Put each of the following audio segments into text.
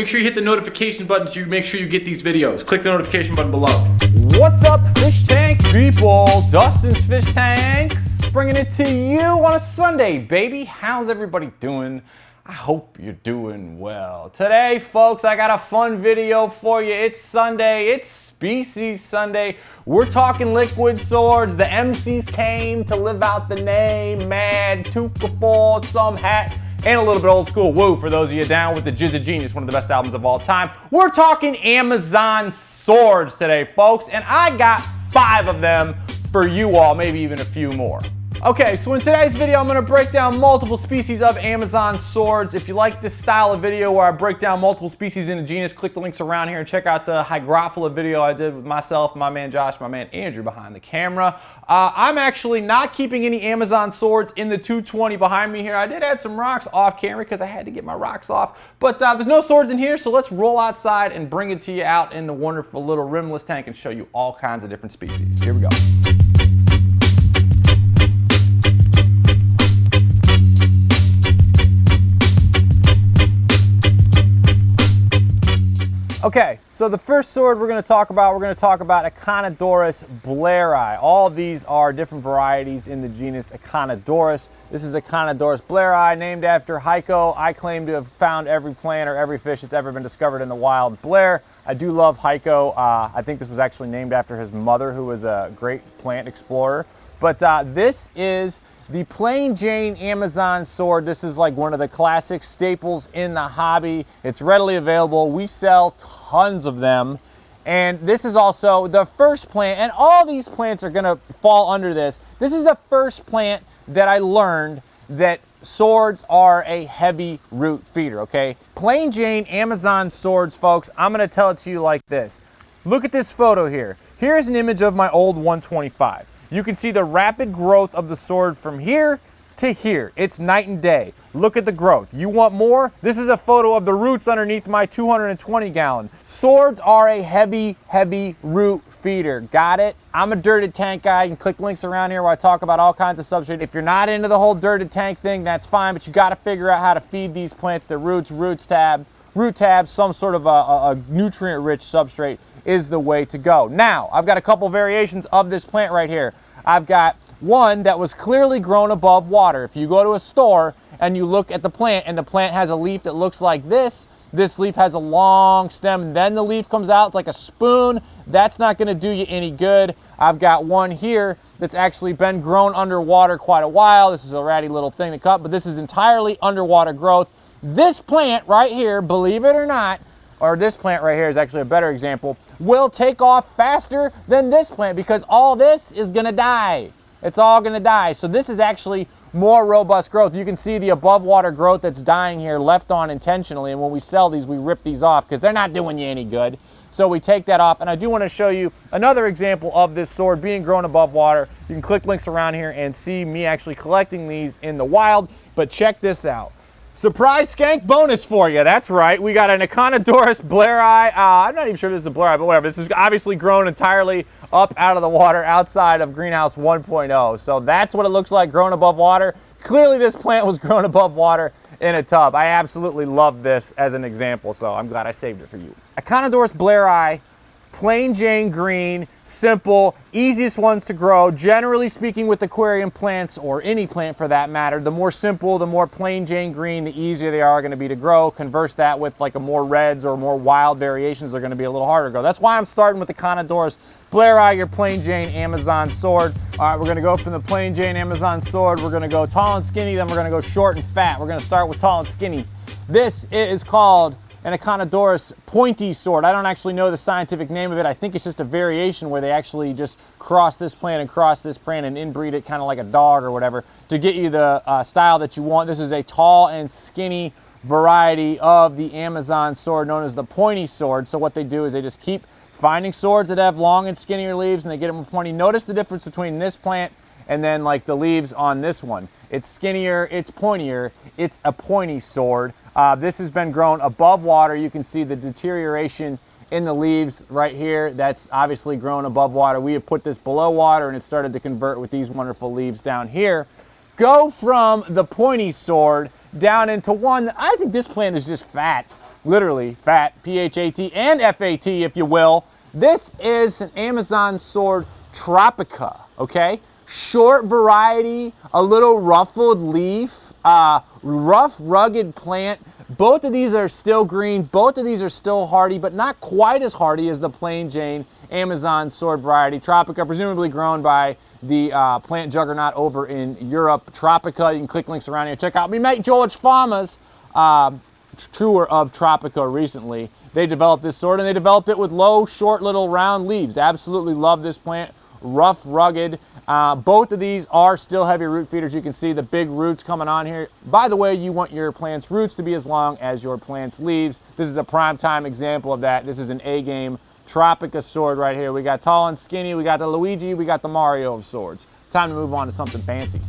make sure you hit the notification button so you make sure you get these videos. Click the notification button below. What's up, Fishtank people? Dustin Fishtanks bringing it to you on a Sunday, baby. How's everybody doing? I hope you're doing well. Today, folks, I got a fun video for you. It's Sunday. It's Species Sunday. We're talking liquid swords. The MCs came to live out the name. Mad, Tukaful, some hat, and a little bit old school woo for those of you down with the Jizz of Genius, one of the best albums of all time. We're talking Amazon swords today, folks, and I got 5 of them for you all, maybe even a few more. Okay, so in today's video, I'm going to break down multiple species of Amazon swords. If you like this style of video where I break down multiple species in a genus, click the links around here and check out the Hygrophilla video I did with myself, my man Josh, my man Andrew behind the camera. I'm actually not keeping any Amazon swords in the 220 behind me here. I did add some rocks off camera because I had to get my rocks off, but there's no swords in here, so let's roll outside and bring it to you out in the wonderful little rimless tank and show you all kinds of different species. Here we go. Okay, so the first sword we're going to talk about Ecinodurs Bleheri. All of these are different varieties in the genus Ecinodurs. This is Ecinodurs Bleheri, named after Heiko. I claim to have found every plant or every fish that's ever been discovered in the wild. Blair, I do love Heiko. I think this was actually named after his mother, who was a great plant explorer. But this is the plain Jane Amazon sword. This is like one of the classic staples in the hobby. It's readily available. We sell tons of them. And this is also the first plant, and all these plants are gonna fall under this. This is the first plant that I learned that swords are a heavy root feeder, okay? Plain Jane Amazon swords, folks, I'm gonna tell it to you like this. Look at this photo here. Here's an image of my old 125. You can see the rapid growth of the sword from here to here. It's night and day. Look at the growth. You want more? This is a photo of the roots underneath my 220 gallon. Swords are a heavy, heavy root feeder. Got it? I'm a dirted tank guy. You can click links around here where I talk about all kinds of substrate. If you're not into the whole dirted tank thing, that's fine, but you got to figure out how to feed these plants their roots, root tabs, some sort of a nutrient-rich substrate is the way to go. Now, I've got a couple variations of this plant right here. I've got one that was clearly grown above water. If you go to a store and you look at the plant and the plant has a leaf that looks like this leaf has a long stem, then the leaf comes out, it's like a spoon. That's not gonna do you any good. I've got one here that's actually been grown underwater quite a while. This is a ratty little thing to cut, but this is entirely underwater growth. This plant right here, believe it or not, or this plant right here is actually a better example, will take off faster than this plant because all this is gonna die. It's all gonna die. So this is actually more robust growth. You can see the above water growth that's dying here left on intentionally, and when we sell these, we rip these off because they're not doing you any good. So we take that off, and I do want to show you another example of this sword being grown above water. You can click links around here and see me actually collecting these in the wild, but check this out. Surprise skank bonus for you. That's right. We got an Ecinodurs Bleheri. I'm not even sure this is a Bleheri, but whatever. This is obviously grown entirely up out of the water outside of Greenhouse 1.0. So that's what it looks like grown above water. Clearly this plant was grown above water in a tub. I absolutely love this as an example, so I'm glad I saved it for you. Ecinodurs Bleheri, plain Jane green, simple, easiest ones to grow. Generally speaking with aquarium plants, or any plant for that matter, the more simple, the more plain Jane green, the easier they are going to be to grow. Converse that with like a more reds or more wild variations are going to be a little harder to grow. That's why I'm starting with the Ecinodurs Bleheri, your plain Jane Amazon sword. All right, we're going to go from the plain Jane Amazon sword. We're going to go tall and skinny, then we're going to go short and fat. We're going to start with tall and skinny. This is called an Ecinodurs Pointy sword. I don't actually know the scientific name of it. I think it's just a variation where they actually just cross this plant and cross this plant and inbreed it kind of like a dog or whatever to get you the style that you want. This is a tall and skinny variety of the Amazon sword known as the Pointy sword. So what they do is they just keep finding swords that have long and skinnier leaves and they get them pointy. Notice the difference between this plant and then like the leaves on this one. It's skinnier, it's pointier, it's a pointy sword. This has been grown above water. You can see the deterioration in the leaves right here. That's obviously grown above water. We have put this below water and it started to convert with these wonderful leaves down here. Go from the pointy sword down into one that I think this plant is just fat. literally fat, P-H-A-T, and F-A-T, if you will. This is an Amazon sword Tropica, okay? Short variety, a little ruffled leaf, rough, rugged plant. Both of these are still green. Both of these are still hardy, but not quite as hardy as the plain Jane Amazon sword variety Tropica, presumably grown by the plant juggernaut over in Europe. Tropica, you can click links around here. Check out me mate George Farmer's tour of Tropica recently. They developed this sword, and they developed it with low, short, little round leaves. Absolutely love this plant. Rough, rugged. Both of these are still heavy root feeders. You can see the big roots coming on here. By the way, you want your plant's roots to be as long as your plant's leaves. This is a prime time example of that. This is an A-game Tropica sword right here. We got tall and skinny, we got the Luigi, we got the Mario of swords. Time to move on to something fancy.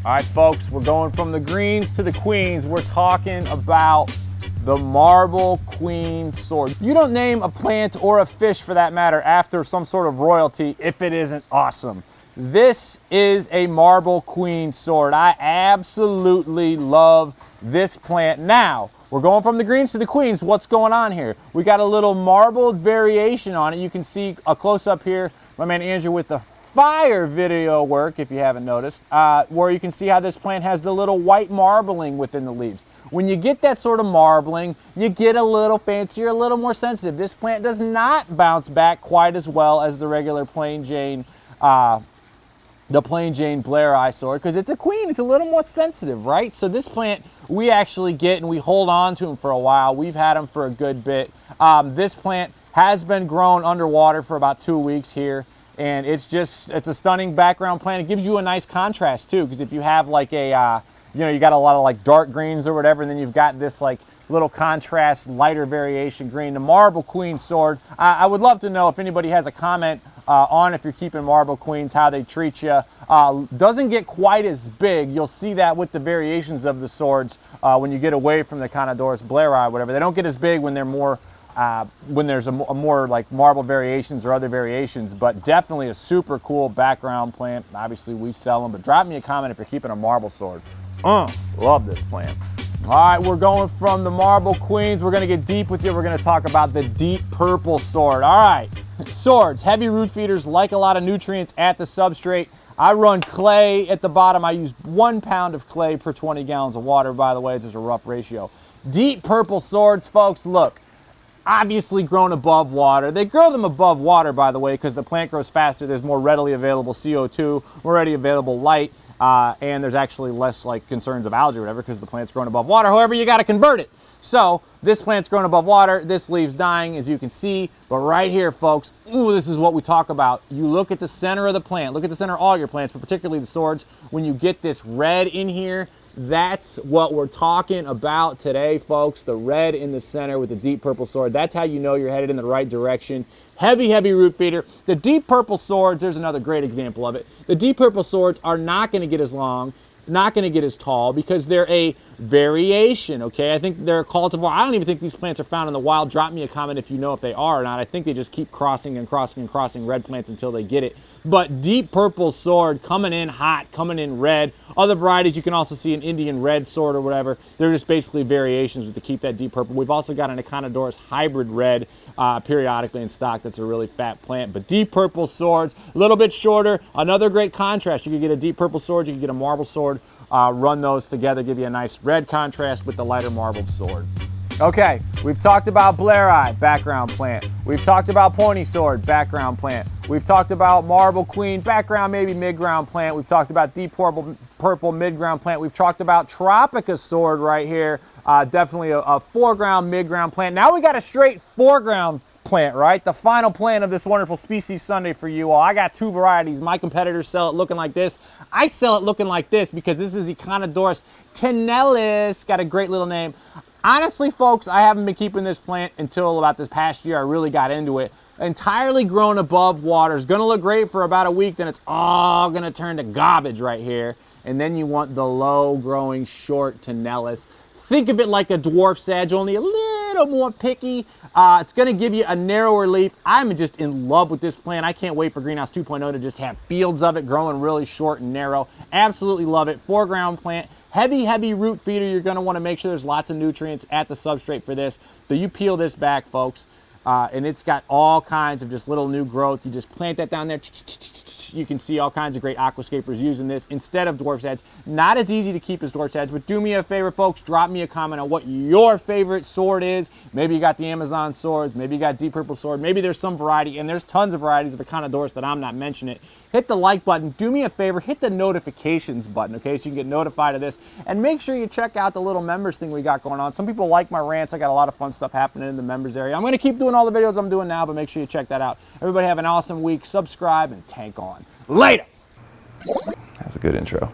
All right, folks, we're going from the greens to the queens. We're talking about the Marble Queen sword. You don't name a plant or a fish, for that matter, after some sort of royalty if it isn't awesome. This is a Marble Queen sword. I absolutely love this plant. Now, we're going from the greens to the queens. What's going on here? We got a little marbled variation on it. You can see a close-up here. My man Andrew with the fire video work, if you haven't noticed, where you can see how this plant has the little white marbling within the leaves. When you get that sort of marbling, you get a little fancier, a little more sensitive. This plant does not bounce back quite as well as the regular plain Jane, Bleheri sword, because it's a queen. It's a little more sensitive, right? So this plant we actually get and we hold on to him for a while. We've had him for a good bit. This plant has been grown underwater for about 2 weeks here, and it's a stunning background plant. It gives you a nice contrast too, because if you have like a you got a lot of like dark greens or whatever, and then you've got this like little contrast, lighter variation green. The Marble Queen sword, I would love to know if anybody has a comment on if you're keeping Marble Queens, how they treat you. Doesn't get quite as big. You'll see that with the variations of the swords when you get away from the Ecinodurs Bleheri, whatever. They don't get as big when they're more, when there's a more like marble variations or other variations, but definitely a super cool background plant. Obviously we sell them, but drop me a comment if you're keeping a marble sword. Love this plant. All right, we're going from the Marble Queens. We're gonna get deep with you. We're gonna talk about the deep purple sword. All right, swords, heavy root feeders, like a lot of nutrients at the substrate. I run clay at the bottom. I use 1 pound of clay per 20 gallons of water, by the way. It's just a rough ratio. Deep purple swords, folks, look, obviously grown above water. They grow them above water, by the way, because the plant grows faster. There's more readily available CO2, more readily available light. And there's actually less like concerns of algae or whatever because the plant's grown above water. However, you got to convert it. So this plant's grown above water. This leaf's dying, as you can see. But right here, folks, ooh, this is what we talk about. You look at the center of the plant. Look at the center of all your plants, but particularly the swords. When you get this red in here, that's what we're talking about today, folks. The red in the center with the deep purple sword. That's how you know you're headed in the right direction. Heavy, heavy root feeder. The deep purple swords, there's another great example of it. The deep purple swords are not going to get as long, not going to get as tall because they're a variation, okay? I think they're a cultivar. I don't even think these plants are found in the wild. Drop me a comment if you know if they are or not. I think they just keep crossing and crossing and crossing red plants until they get it. But deep purple sword coming in hot, coming in red. Other varieties, you can also see an Indian red sword or whatever. They're just basically variations to keep that deep purple. We've also got an Ecinodurs hybrid red periodically in stock. That's a really fat plant. But deep purple swords, a little bit shorter. Another great contrast. You could get a deep purple sword, you could get a marble sword. Run those together, give you a nice red contrast with the lighter marbled sword. Okay, we've talked about Bleheri, background plant. We've talked about Pointy sword, background plant. We've talked about Marble Queen, background, maybe mid-ground plant. We've talked about deep purple mid-ground plant. We've talked about Tropica sword right here. Definitely a foreground, mid-ground plant. Now we got a straight foreground plant, right? The final plant of this wonderful Species Sunday for you all. I got 2 varieties. My competitors sell it looking like this. I sell it looking like this because this is Ecinodurs tenalis. Got a great little name. Honestly, folks, I haven't been keeping this plant until about this past year. I really got into it. Entirely grown above water. It's going to look great for about a week. Then it's all going to turn to garbage right here. And then you want the low-growing, short tenalis. Think of it like a dwarf sedge, only a little more picky. It's going to give you a narrower leaf. I'm just in love with this plant. I can't wait for Greenhouse 2.0 to just have fields of it growing really short and narrow. Absolutely love it. Foreground plant. Heavy root feeder. You're going to want to make sure there's lots of nutrients at the substrate for this. So you peel this back, folks, and it's got all kinds of just little new growth. You just plant that down there. You can see all kinds of great aquascapers using this instead of dwarf's edge. Not as easy to keep as dwarf's edge, but do me a favor, folks. Drop me a comment on what your favorite sword is. Maybe you got the Amazon swords. Maybe you got deep purple sword. Maybe there's some variety, and there's tons of varieties of Ecinodurs that I'm not mentioning. Hit the like button. Do me a favor. Hit the notifications button, okay, so you can get notified of this. And make sure you check out the little members thing we got going on. Some people like my rants. I got a lot of fun stuff happening in the members area. I'm going to keep doing all the videos I'm doing now, but make sure you check that out. Everybody have an awesome week. Subscribe and tank on. Later. That was a good intro.